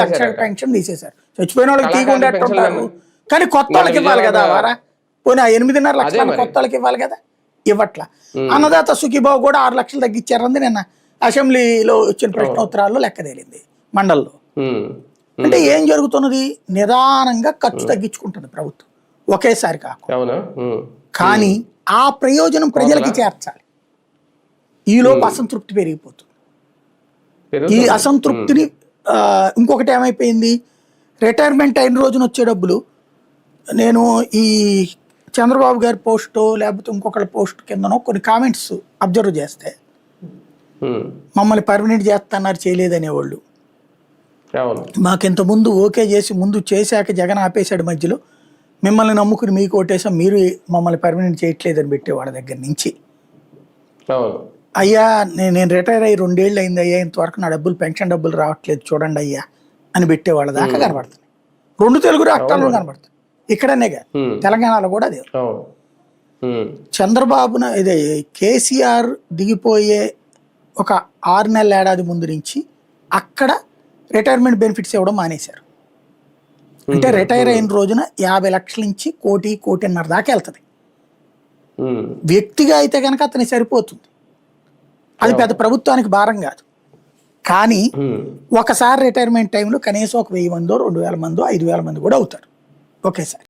లక్ష pension తీసేశారు. చచ్చిపోయిన వాళ్ళకి తీయకుండా ఎట్టుంటారు, కానీ కొత్త వాళ్ళకి ఇవ్వాలి కదా వారా. పోనీ 8.5 లక్షల కొత్త వాళ్ళకి ఇవ్వాలి కదా, ఇవ్వట్ల. అన్నదాత సుఖీబాబు కూడా 6 లక్షలు తగ్గించారంది నిన్న అసెంబ్లీలో వచ్చిన ప్రశ్నోత్తరాల్లో లెక్క తేలింది మండల్లో. అంటే ఏం జరుగుతున్నది, నిదానంగా ఖర్చు తగ్గించుకుంటుంది ప్రభుత్వం ఒకేసారి కాకుండా. కానీ ఆ ప్రయోజనం ప్రజలకి చేర్చాలి. ఈలోపు అసంతృప్తి పెరిగిపోతుంది. ఈ అసంతృప్తిని ఇంకొకటి ఏమైపోయింది, రిటైర్మెంట్ అయిన రోజున వచ్చే డబ్బులు, నేను ఈ చంద్రబాబు గారి పోస్టు లేకపోతే ఇంకొకళ్ళ పోస్ట్ కిందనో కొన్ని కామెంట్స్ అబ్జర్వ్ చేస్తే, మమ్మల్ని పర్మనెంట్ చేస్తున్నారు చేయలేదనేవాళ్ళు, మాకింత ముందు ఓకే చేసి ముందు చేశాక జగన్ ఆపేశాడు మధ్యలో, మిమ్మల్ని నమ్ముకుని మీకు ఓటేసాం మీరు మమ్మల్ని పర్మనెంట్ చేయట్లేదని పెట్టేవాళ్ళ దగ్గర నుంచి, అయ్యా నేను రిటైర్ అయ్యి 2 ఏళ్ళు అయింది అయ్యా ఇంతవరకు నా డబ్బులు పెన్షన్ డబ్బులు రావట్లేదు చూడండి అయ్యా అని పెట్టేవాళ్ళ దాకా కనబడుతుంది. 2 తెలుగు రాష్ట్రాల్లో కనబడుతుంది, ఇక్కడనే కాదు తెలంగాణలో కూడా అదే. చంద్రబాబున ఇదే కేసీఆర్ దిగిపోయే ఒక 6 నెలల ఏడాది ముందు నుంచి అక్కడ రిటైర్మెంట్ బెనిఫిట్స్ ఇవ్వడం మానేశారు. అంటే రిటైర్ అయిన రోజున 50 లక్షల నుంచి 1.5 దాకా వెళ్తుంది. వ్యక్తిగా అయితే కనుక అతనికి సరిపోతుంది, అది పెద్ద ప్రభుత్వానికి భారం కాదు. కానీ ఒకసారి రిటైర్మెంట్ టైంలో కనీసం ఒక 1000 మందో 2000 మందో 5000 మంది కూడా అవుతారు ఒకేసారి.